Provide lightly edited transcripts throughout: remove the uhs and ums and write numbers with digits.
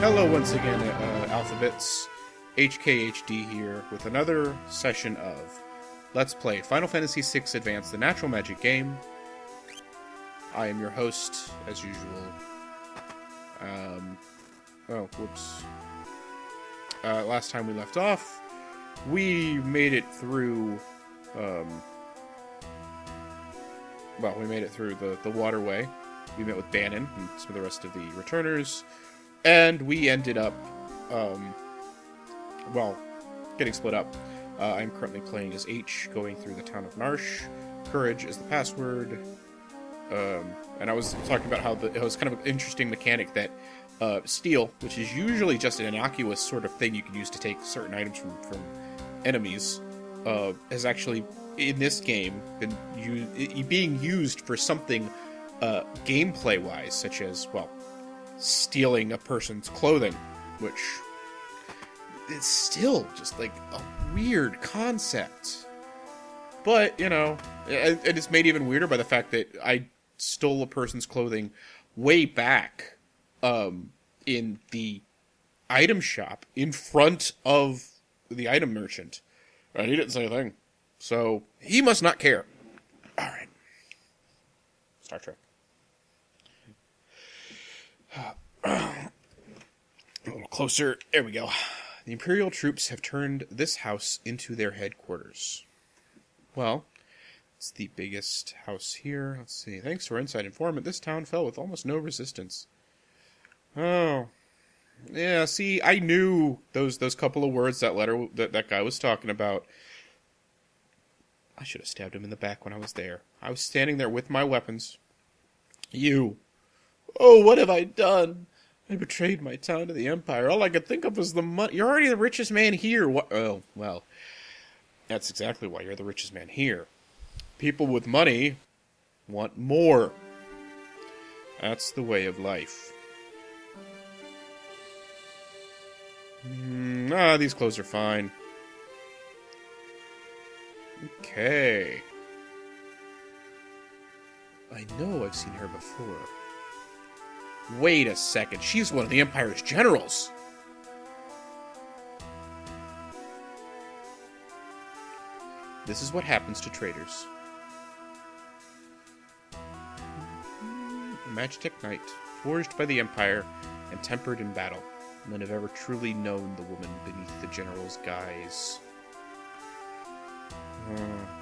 Hello once again, Alphabets. HKHD here with another session of Let's Play Final Fantasy VI Advance, the Natural Magic game. I am your host, as usual. Last time we left off, we made it through, we made it through the waterway. We met with Bannon and some of the rest of the returners. And we ended up, getting split up. I'm currently playing as H, going through the town of Narsh. Courage is the password. And I was talking about how it was kind of an interesting mechanic that steal, which is usually just an innocuous sort of thing you can use to take certain items from enemies, has actually, in this game, been being used for something gameplay-wise, such as, stealing a person's clothing, which is still just like a weird concept. But, you know, and it's made even weirder by the fact that I stole a person's clothing way back in the item shop in front of the item merchant. And he didn't say a thing. So, he must not care. Alright. Star Trek. A little closer. There we go. The Imperial troops have turned this house into their headquarters. Well, it's the biggest house here. Let's see. Thanks to our inside informant, this town fell with almost no resistance. Oh. Yeah, see, I knew those couple of words that guy was talking about. I should have stabbed him in the back when I was there. I was standing there with my weapons. You. Oh, what have I done? I betrayed my town to the Empire. All I could think of was the money. You're already the richest man here. What? Oh, well, that's exactly why you're the richest man here. People with money want more. That's the way of life. These clothes are fine. Okay. I know I've seen her before. Wait a second, she's one of the Empire's generals! This is what happens to traitors. A Magitech knight, forged by the Empire and tempered in battle. None have ever truly known the woman beneath the general's guise.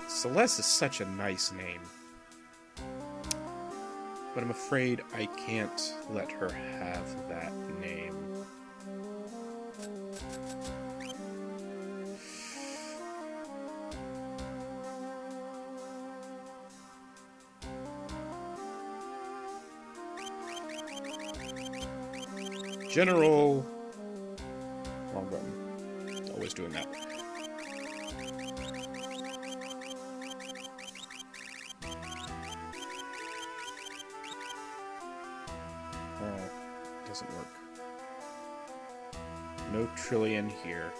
Celeste is such a nice name. But I'm afraid I can't let her have that name. General... Wrong button. Always doing that. Doesn't work. No trillion here.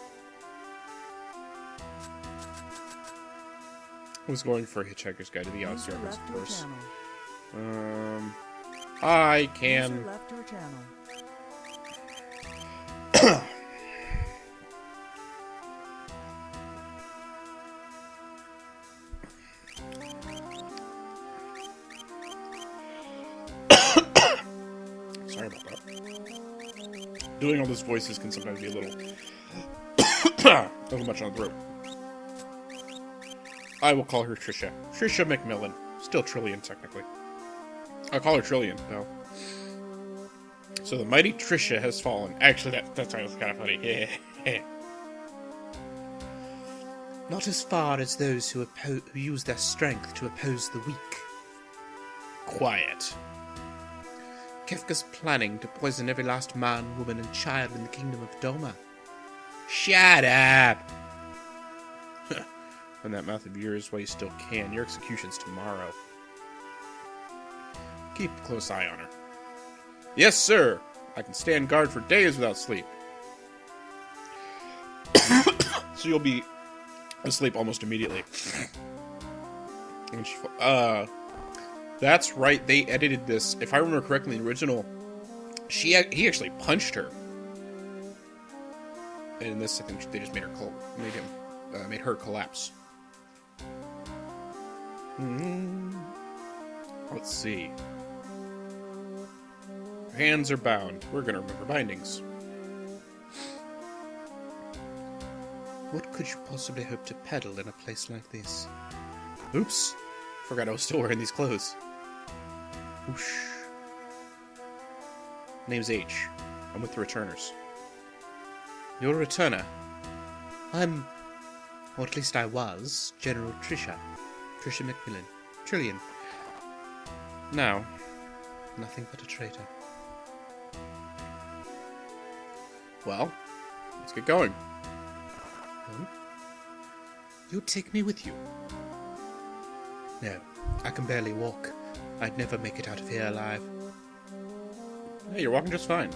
I was going for a Hitchhiker's Guide to the Outsiders, of course. I can... Sorry about that. Doing all those voices can sometimes be a little much on the throat. I will call her Trisha. Trisha McMillan. Still Trillion, technically. I'll call her Trillion, though. So the mighty Trisha has fallen. Actually, that sounds kind of funny. Not as far as those who use their strength to oppose the weak. Quiet. Kefka's planning to poison every last man, woman, and child in the kingdom of Doma. Shut up! On that mouth of yours while you still can. Your execution's tomorrow. Keep a close eye on her. Yes, sir! I can stand guard for days without sleep. So you'll be asleep almost immediately. When she, that's right, they edited this. If I remember correctly, in the original, he actually punched her And in this, I think they just made her collapse. Let's see. Her hands are bound. We're gonna remember bindings. What could you possibly hope to peddle in a place like this? Oops. Forgot I was still wearing these clothes. Whoosh. Name's H. I'm with the returners. You're a returner? I'm... or at least I was, General Trisha. Trisha Macmillan. Trillion. Now, nothing but a traitor. Well, let's get going. You'll take me with you? No, I can barely walk. I'd never make it out of here alive. Hey, you're walking just fine.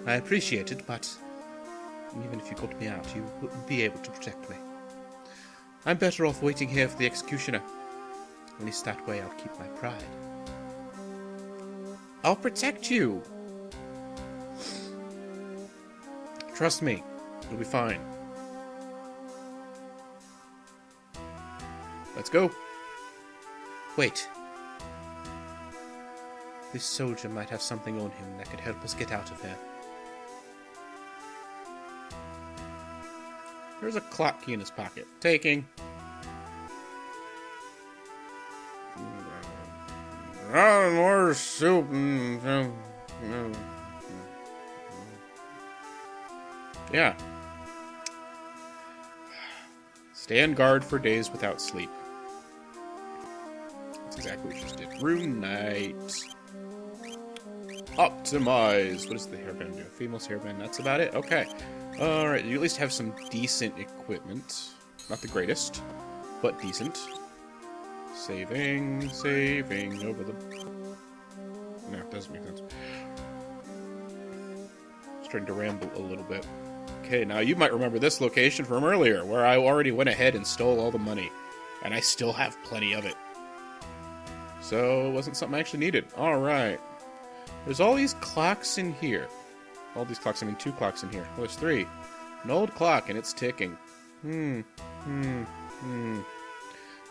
I appreciate it, but even if you got me out, you wouldn't be able to protect me. I'm better off waiting here for the executioner. At least that way I'll keep my pride. I'll protect you! Trust me, you'll be fine. Let's go. Wait. This soldier might have something on him that could help us get out of here. There's a clock key in his pocket. Taking. More soup. Yeah. Stand guard for days without sleep. That's exactly what you just did. Rune Knight. Optimize. What does the hairband do? Female's hairband. That's about it? Okay. Alright, you at least have some decent equipment. Not the greatest, but decent. Saving over the... No, it doesn't make sense. Starting to ramble a little bit. Okay, now you might remember this location from earlier, where I already went ahead and stole all the money. And I still have plenty of it. So, it wasn't something I actually needed. Alright. There's all these clocks in here. All these clocks, I mean 2 clocks in here. Well, there's 3. An old clock, and it's ticking.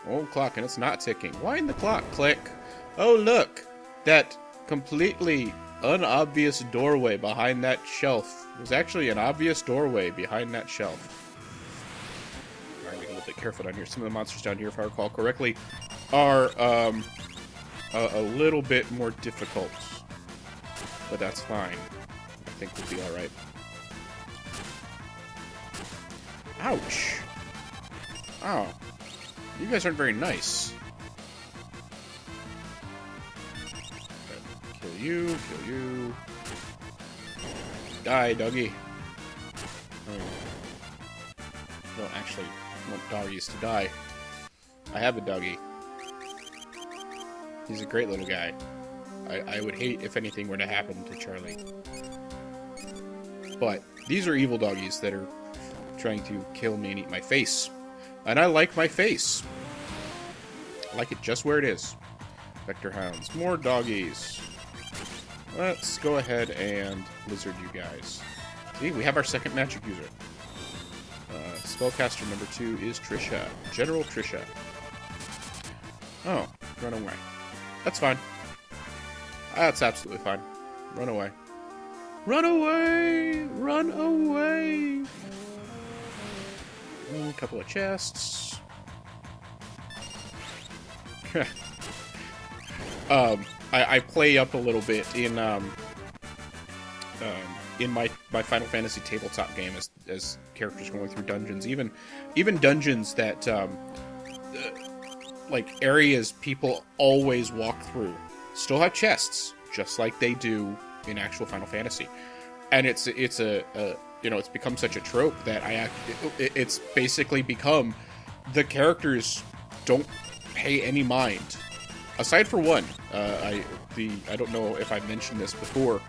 Old clock, and it's not ticking. Wind the clock. Click. Oh, look! That completely unobvious doorway behind that shelf. There's actually an obvious doorway behind that shelf. Alright, be a little bit careful down here. Some of the monsters down here, if I recall correctly, are a little bit more difficult. But that's fine. I think we'll be alright. Ouch! Oh. You guys aren't very nice. Kill you, kill you. Die, doggy. I don't actually want doggies to die. I have a doggy. He's a great little guy. I would hate if anything were to happen to Charlie. But these are evil doggies that are trying to kill me and eat my face. And I like my face. I like it just where it is. Vector hounds. More doggies. Let's go ahead and lizard you guys. See, we have our second magic user. Spellcaster number 2 is Trisha. General Trisha. Oh, run away. That's fine. That's absolutely fine. Run away. Run away! Run away! A couple of chests. I play up a little bit in my Final Fantasy tabletop game as characters going through dungeons, even dungeons that like areas people always walk through still have chests, just like they do in actual Final Fantasy, and it's become such a trope that it's basically become the characters don't pay any mind, aside for one. I don't know if I've mentioned this before.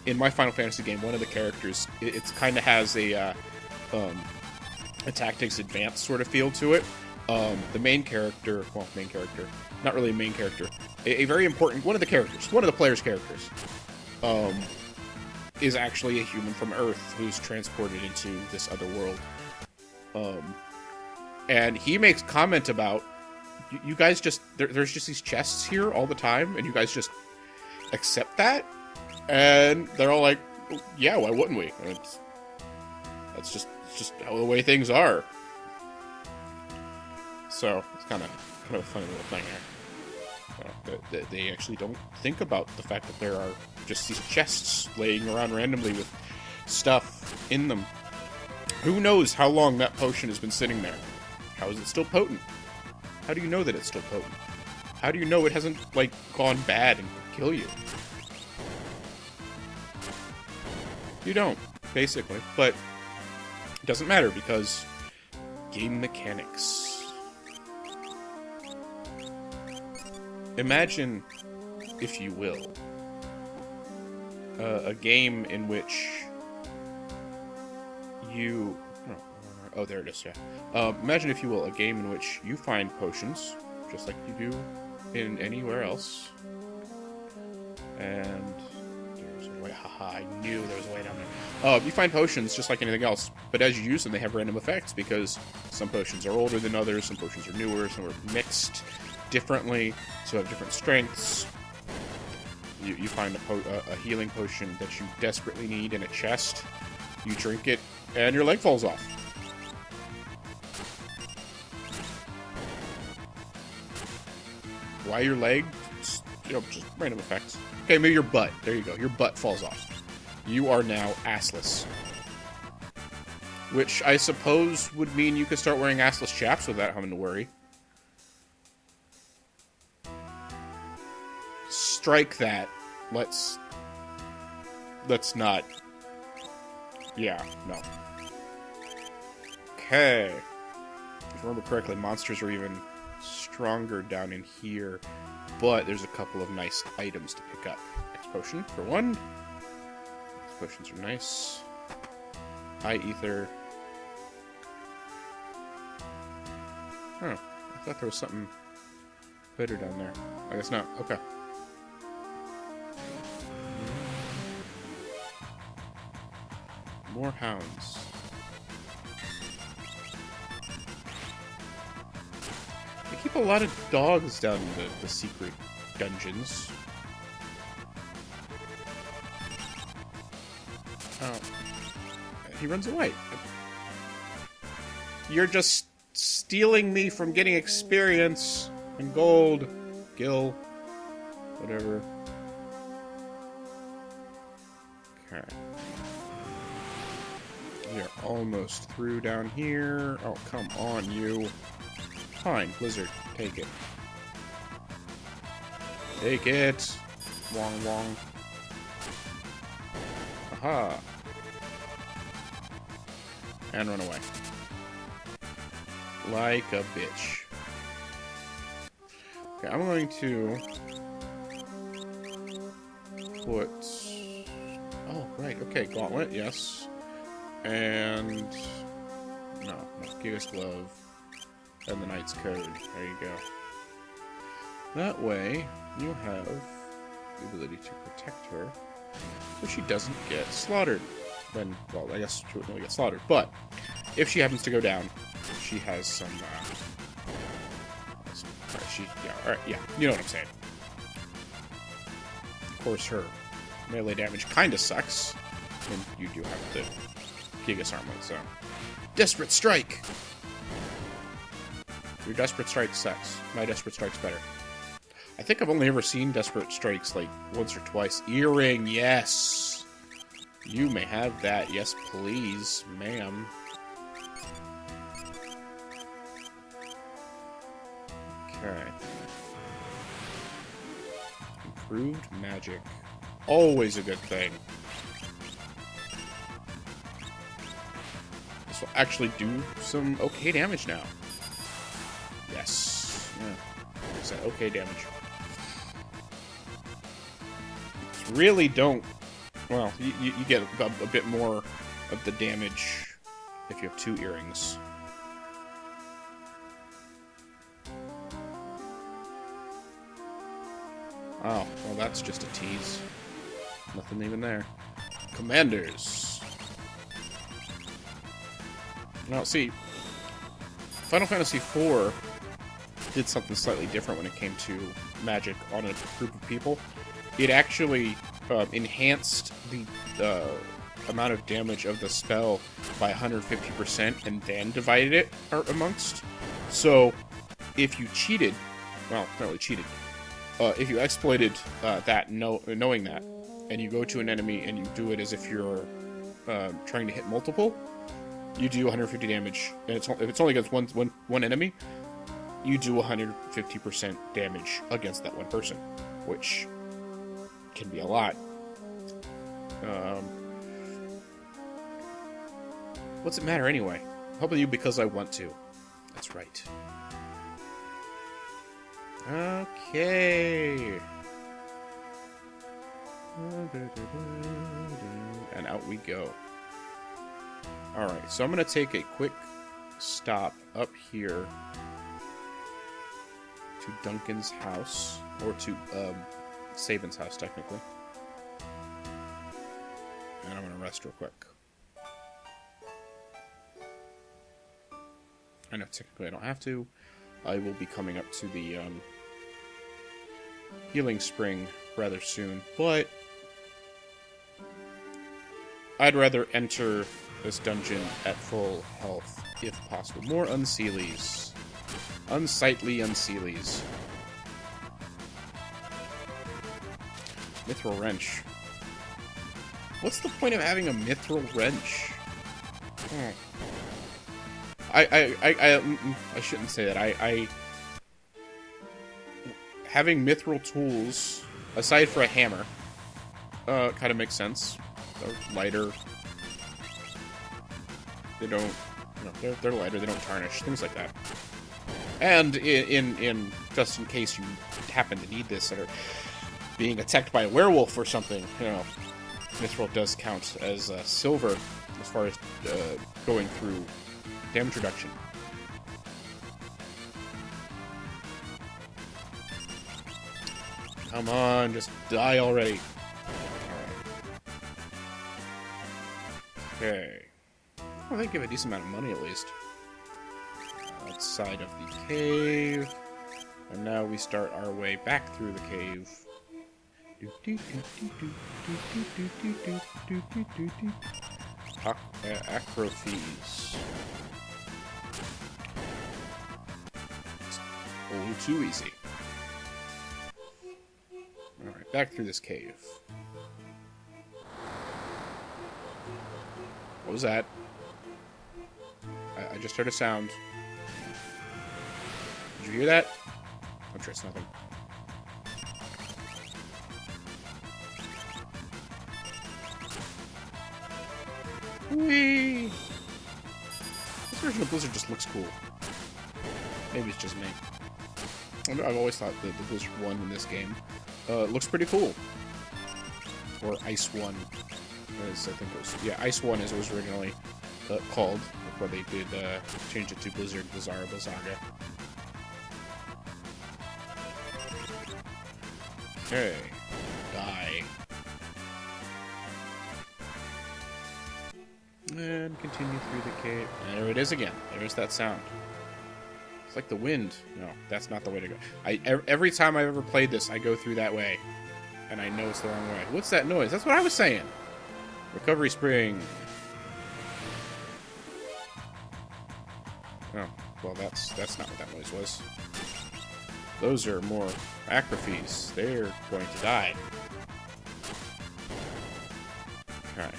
In my Final Fantasy game, one of the characters, it's kind of has a tactics advanced sort of feel to it. The main character, not really a main character, a very important, one of the player's characters, is actually a human from Earth who's transported into this other world. And he makes comment about, you guys just, there's just these chests here all the time, and you guys just accept that? And they're all like, yeah, why wouldn't we? And it's just how the way things are. So it's kind of a funny little thing here. They actually don't think about the fact that there are just these chests laying around randomly with stuff in them. Who knows how long that potion has been sitting there? How is it still potent? How do you know that it's still potent? How do you know it hasn't, like, gone bad and could kill you? You don't, basically. But it doesn't matter because game mechanics. Imagine, if you will, a game in which you... Oh, there it is, yeah. Imagine, if you will, a game in which you find potions, just like you do in anywhere else. And there's a way, haha, I knew there was a way down there. You find potions just like anything else, but as you use them, they have random effects, because some potions are older than others, some potions are newer, some are mixed differently, so have different strengths. You find a healing potion that you desperately need in a chest, you drink it, and your leg falls off. Why your leg? Just random effects. Okay, maybe your butt. There you go. Your butt falls off. You are now assless. Which I suppose would mean you could start wearing assless chaps without having to worry. Strike that. Let's not. Yeah, no. Okay. If I remember correctly, monsters are even stronger down in here, but there's a couple of nice items to pick up. X potion for one. X potions are nice. Eye ether. Huh. I thought there was something better down there. I guess not. Okay. More hounds. They keep a lot of dogs down in the secret dungeons. Oh. He runs away. You're just stealing me from getting experience and gold. Gil. Whatever. Okay. We are almost through down here. Oh, come on, you. Fine, Blizzard. Take it. Take it. Wong wong. Aha. And run away. Like a bitch. Okay, I'm going to put... Oh, right. Okay, Gauntlet, yes. And... No, Gigas Glove. And the Knight's Code. There you go. That way, you have the ability to protect her, so she doesn't get slaughtered. Then, well, I guess she wouldn't really get slaughtered, but if she happens to go down, she has some, alright, yeah, you know what I'm saying. Of course, her melee damage kinda sucks, and you do have the Gigas Armlet, so. Desperate Strike! Your Desperate Strike sucks. My Desperate Strike's better. I think I've only ever seen Desperate Strikes, like, once or twice. Earring, yes! You may have that. Yes, please, ma'am. Okay. Improved magic. Always a good thing. This will actually do some okay damage now. Yes. Yeah. Like I said, okay damage. Really don't... Well, you get a bit more of the damage if you have 2 earrings. Oh, well that's just a tease. Nothing even there. Commanders. Now, see, Final Fantasy IV did something slightly different when it came to magic on a group of people. It actually enhanced the amount of damage of the spell by 150% and then divided it amongst. So, if you cheated, well, not really cheated, if you exploited that, knowing that, and you go to an enemy and you do it as if you're trying to hit multiple, you do 150 damage, and if it's only against one enemy, you do 150% damage against that one person, which can be a lot. What's it matter anyway? I'll help you because I want to. That's right. Okay. And out we go. Alright, so I'm going to take a quick stop up here to Duncan's house, or to Saban's house, technically. And I'm going to rest real quick. I know technically I don't have to. I will be coming up to the healing spring rather soon, but I'd rather enter this dungeon at full health, if possible. More unseelies. Unsightly unseelies. Mithril wrench. What's the point of having a mithril wrench? I shouldn't say that. Having mithril tools, aside for a hammer, kind of makes sense. They're lighter. They don't, they're lighter. They don't tarnish. Things like that. And in just in case you happen to need this, or being attacked by a werewolf or something, mithril does count as silver as far as going through damage reduction. Come on, just die already. Okay. Well, they give a decent amount of money at least. Outside of the cave. And now we start our way back through the cave. Acrophies. Oh, too easy. Alright, back through this cave. What was that? I just heard a sound. Did you hear that? I'm sure it's nothing. Whee! This version of Blizzard just looks cool. Maybe it's just me. I've always thought that the Blizzard 1 in this game looks pretty cool. Or Ice 1, as I think it was. Yeah, Ice 1 as it was originally called, before they did change it to Blizzard Bizarro Saga. Okay. Die. And continue through the cave. There it is again. There's that sound. It's like the wind. No, that's not the way to go. Every time I've ever played this, I go through that way. And I know it's the wrong way. What's that noise? That's what I was saying. Recovery spring. Oh, well, that's not what that noise was. Those are more acrophies. They're going to die. Alright.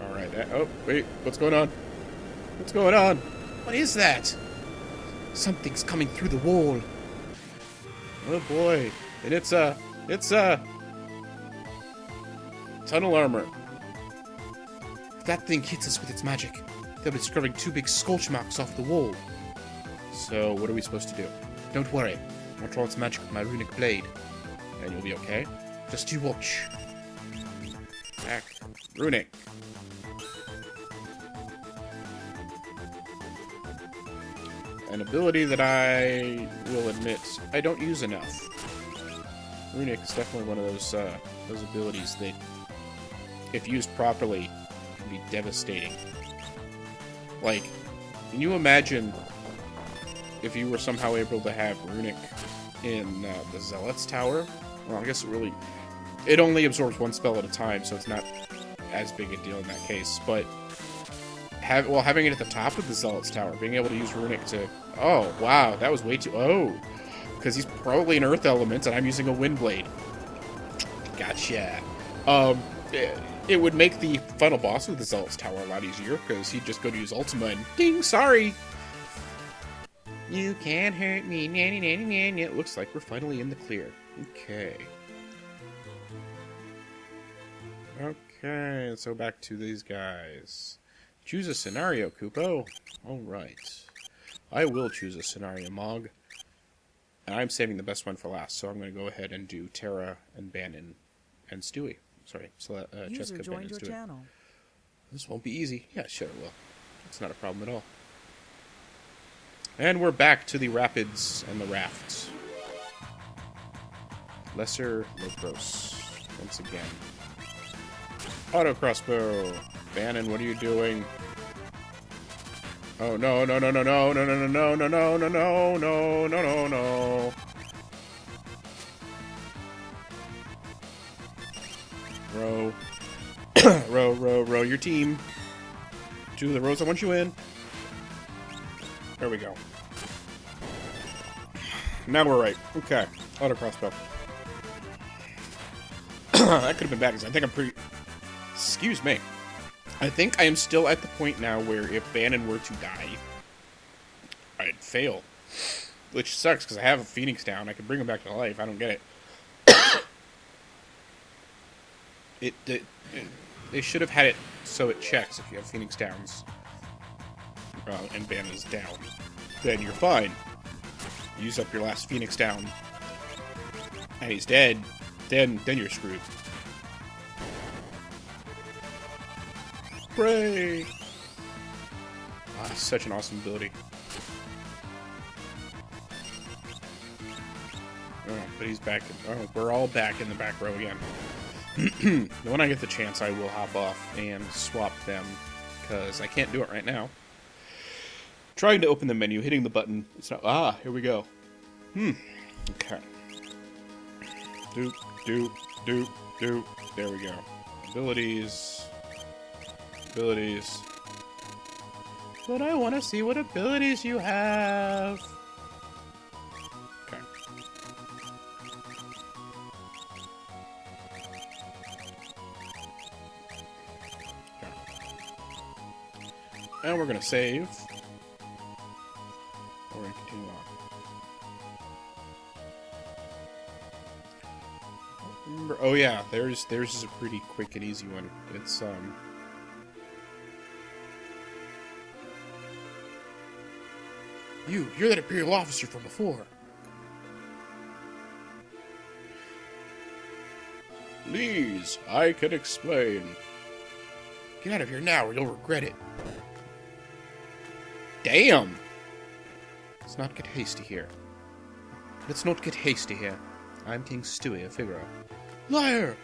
Alright, oh, wait, what's going on? What's going on? What is that? Something's coming through the wall. Oh boy. And it's tunnel armor. If that thing hits us with its magic, they'll be discovering two big scorch marks off the wall. So, what are we supposed to do? Don't worry. I'll draw its magic with my runic blade. And you'll be okay. Just you watch. Back. Runic. An ability that I will admit I don't use enough. Runic is definitely one of those abilities that, if used properly, can be devastating. Like, can you imagine if you were somehow able to have Runic in the Zealot's Tower? Well, I guess it only absorbs one spell at a time, so it's not as big a deal in that case. But having it at the top of the Zealot's Tower, being able to use Runic to... Oh, wow, that was way too... Oh, because he's probably an Earth Element, and I'm using a Wind Blade. Gotcha. It would make the final boss of the Zealot's Tower a lot easier, because he'd just go to use Ultima and... Ding, sorry! You can't hurt me, nanny, nanny, nanny. It looks like we're finally in the clear. Okay. Okay, so back to these guys. Choose a scenario, Kupo. Alright. I will choose a scenario, Mog. And I'm saving the best one for last, so I'm going to go ahead and do Terra and Bannon and Stewie. Sorry, Jessica, Bannon, and Stewie. Channel. This won't be easy. Yeah, sure it will. It's not a problem at all. And we're back to the rapids and the rafts. Lesser Locros. Once again. Auto crossbow. Bannon, what are you doing? Oh no no no no no no no no no no no no no no no no. Row. row your team. To the rows I want you in. There we go. Now we're right. Okay. Auto crossbow. That could have been bad because I think I'm pretty... Excuse me. I think I am still at the point now where if Bannon were to die, I'd fail. Which sucks because I have a Phoenix down. I could bring him back to life. I don't get it. They should have had it so it checks if you have Phoenix downs and Bannon is down. Then you're fine. Use up your last Phoenix down and he's dead. Then you're screwed. Hooray! Ah, such an awesome ability. Oh, but he's back. Oh, we're all back in the back row again. When I get the chance, I will hop off and swap them, because I can't do it right now. Trying to open the menu, hitting the button. It's not. Ah, here we go. Okay. Doop, doop, doop, doop. There we go. Abilities. Abilities. But I want to see what abilities you have. Okay. And we're going to save. We're going to continue on. Oh yeah, theirs is a pretty quick and easy one. It's You're that Imperial officer from before. Please, I can explain. Get out of here now or you'll regret it. Damn! Let's not get hasty here. Let's not get hasty here. I'm King Stewie of Figaro. Liar!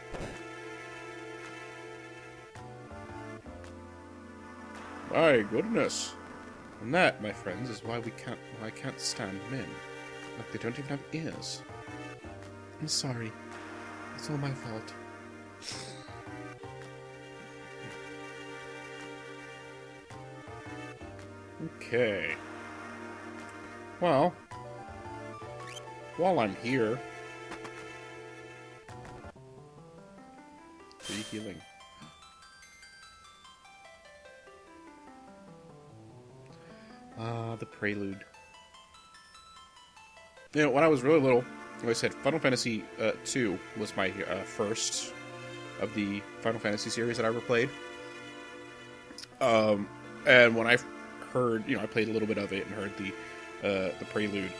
My goodness. And that, my friends, is why I can't stand men. Like they don't even have ears. I'm sorry. It's all my fault. Okay. Well, while I'm here... Free healing. The Prelude. You know, when I was really little, like I said, Final Fantasy 2 was my first of the Final Fantasy series that I ever played. And when I heard, I played a little bit of it and heard the Prelude.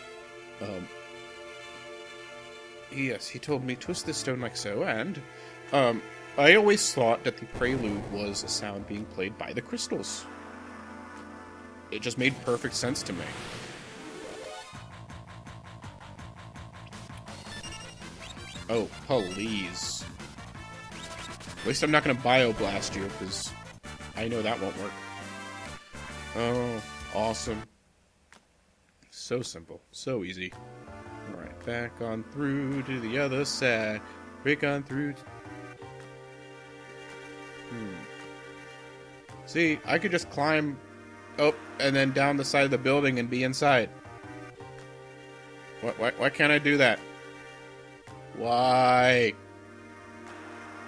Yes, he told me, twist this stone like so, and I always thought that the Prelude was a sound being played by the crystals. It just made perfect sense to me. Oh, please. At least I'm not going to bioblast you, because I know that won't work. Oh, awesome. So simple. So easy. Alright, back on through to the other side. Break on through. See, I could just climb up and then down the side of the building and be inside. Why can't I do that? Why?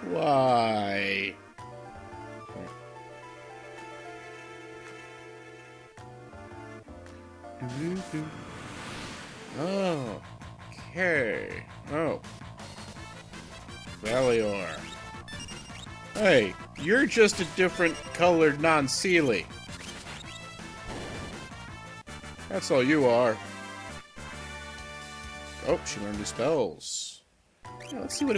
Why? Oh. Okay. Oh. Valior. Hey, you're just a different colored non-Seelie. That's all you are. Oh, she learned new spells. Yeah, let's see what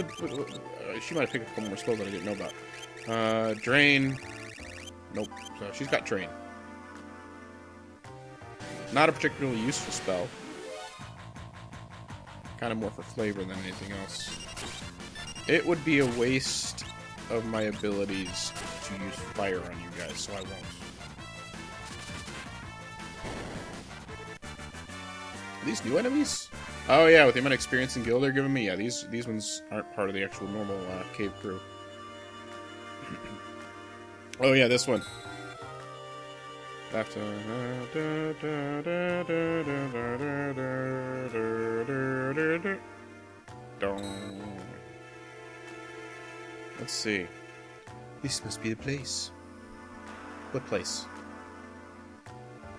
she might have picked up a couple more spells that I didn't know about. Drain. Nope. So she's got Drain. Not a particularly useful spell. Kind of more for flavor than anything else. It would be a waste of my abilities to use fire on you guys, so I won't. Are these new enemies? Oh yeah, with the amount of experience and guild they're giving me, yeah, these ones aren't part of the actual normal cave crew. Oh yeah, this one. Left. Let's see. This must be the place. What place?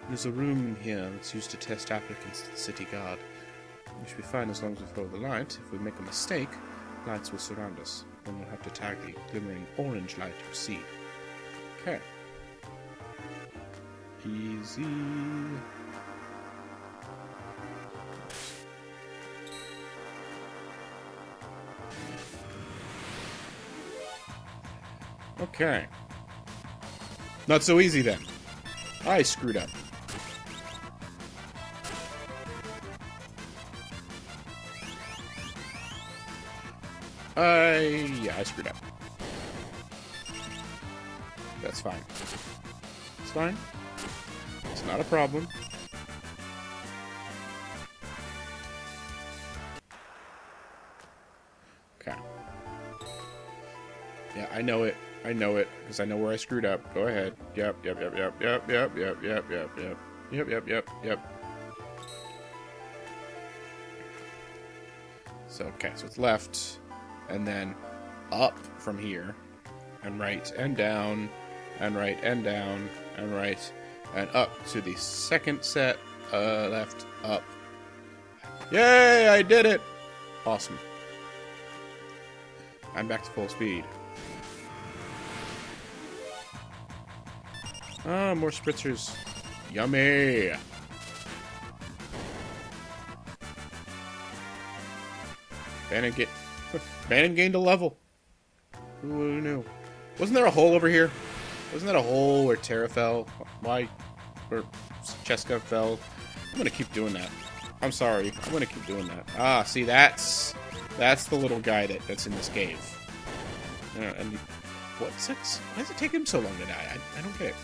There's a room in here that's used to test applicants to the city guard. We should be fine as long as we follow the light. If we make a mistake, lights will surround us. Then we'll have to tag the glimmering orange light to proceed. Okay. Easy. Okay. Not so easy then. I screwed up. Yeah, I screwed up. That's fine. It's fine. It's not a problem. Okay. Yeah, I know it. I know it, because I know where I screwed up. Go ahead. Yep. So, okay, so it's left, and then up from here, and right, and down, and right, and down, and right, and up to the second set, left, up. Yay, I did it! Awesome. I'm back to full speed. Ah, more spritzers. Yummy! Bannon gained a level. Who knew? Wasn't there a hole over here? Wasn't that a hole where Terra fell? Why? Where Cheska fell? I'm gonna keep doing that. I'm sorry. I'm gonna keep doing that. Ah, see, that's the little guy that's in this cave. And why does it take him so long to die? I don't get it.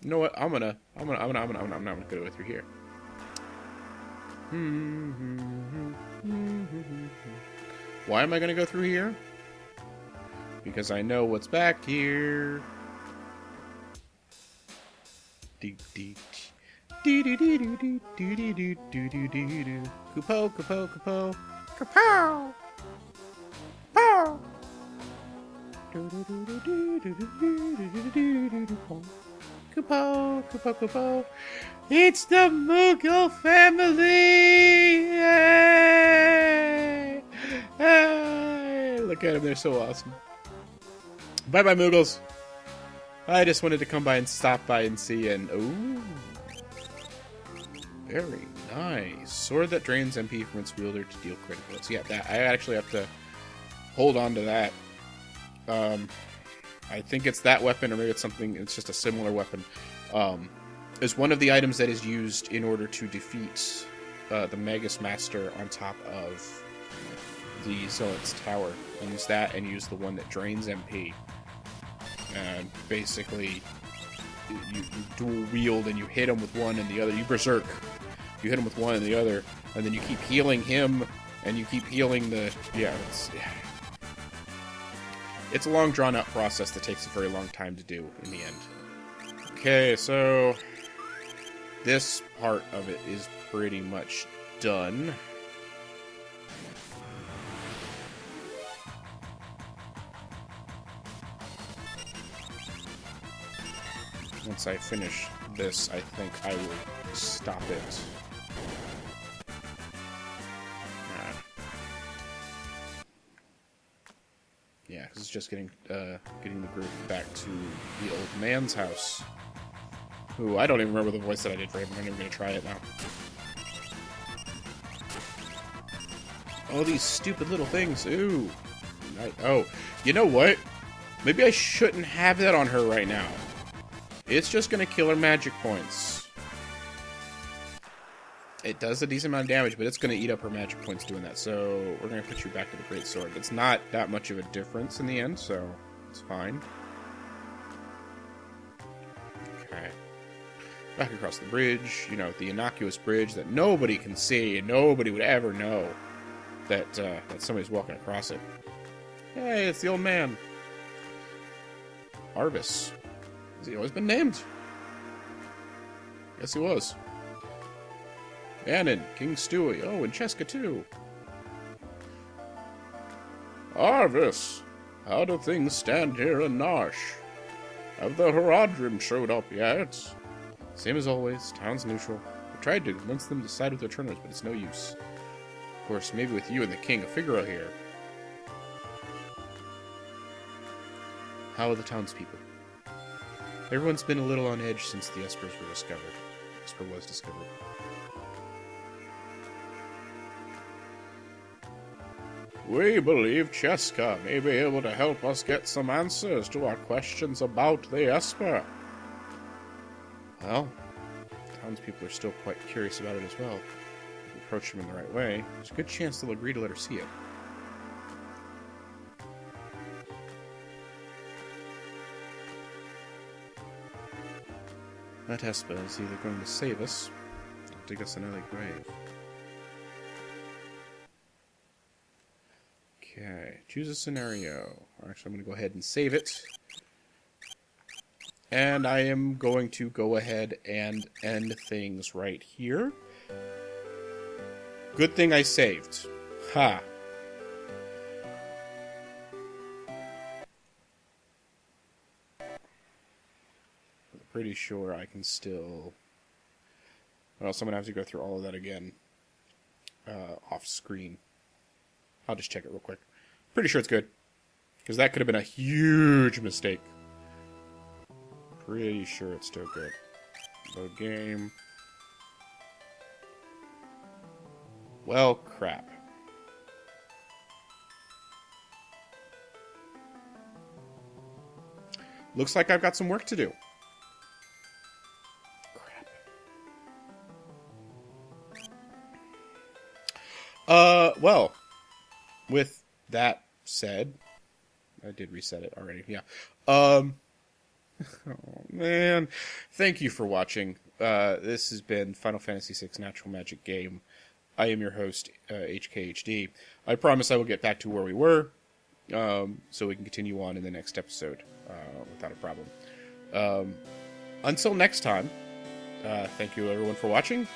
You know what? I'm not gonna go through here. Why am I gonna go through here? Because I know what's back here. Kupo, kupo, kupo. Kapow! Pow! Kupo, kupo, kupo. It's the Moogle family! Yay! Hey! Look at them, they're so awesome. Bye-bye, Moogles. I just wanted to come by and stop by and see, and ooh. Very nice. Sword that drains MP from its wielder to deal critical hits. Yeah, that I actually have to hold on to that. I think it's that weapon, or maybe it's something, it's just a similar weapon. Is one of the items that is used in order to defeat the Magus Master on top of the Zealot's tower. Use that and use the one that drains MP. And basically, you dual wield and you hit him with one and the other. You berserk. You hit him with one and the other, and then you keep healing him, and you keep healing the... Yeah, it's a long, drawn-out process that takes a very long time to do in the end. Okay, so this part of it is pretty much done. Once I finish this, I think I will stop it. Yeah, because it's just getting the group back to the old man's house. Ooh, I don't even remember the voice that I did for him. I'm never going to try it now. Oh, these stupid little things. Ooh. Oh, you know what? Maybe I shouldn't have that on her right now. It's just going to kill her magic points. It does a decent amount of damage, but it's going to eat up her magic points doing that. So we're going to put you back to the Great Sword. It's not that much of a difference in the end, so it's fine. Okay. Back across the bridge. You know, the innocuous bridge that nobody can see and nobody would ever know that, that somebody's walking across it. Hey, it's the old man. Arvis. Has he always been named? Yes, he was. Anon, King Stewie. Oh, and Cheska, too. Arvis, how do things stand here in Narsh? Have the Haradrim showed up yet? Same as always, town's neutral. I tried to convince them to side with their turners, but it's no use. Of course, maybe with you and the king of Figaro here. How are the townspeople? Everyone's been a little on edge since the espers were discovered. Esper was discovered. We believe Cheska may be able to help us get some answers to our questions about the Esper. Well, townspeople are still quite curious about it as well. If we approach them in the right way, there's a good chance they'll agree to let her see it. That Esper is either going to save us, or dig us another grave. Okay, choose a scenario. Actually, I'm going to go ahead and save it. And I am going to go ahead and end things right here. Good thing I saved. Ha! Pretty sure I can still... Well, I'm going to have to go through all of that again. Off screen. I'll just check it real quick. Pretty sure it's good. Because that could have been a huge mistake. Pretty sure it's still good. Load game. Well, crap. Looks like I've got some work to do. Well, with that said, I did reset it already, yeah. Oh, man. Thank you for watching. This has been Final Fantasy VI Natural Magic Game. I am your host, HKHD. I promise I will get back to where we were, so we can continue on in the next episode, without a problem. Until next time, thank you everyone for watching.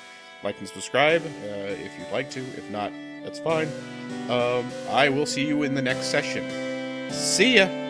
Like and subscribe if you'd like to. If not, that's fine. I will see you in the next session. See ya!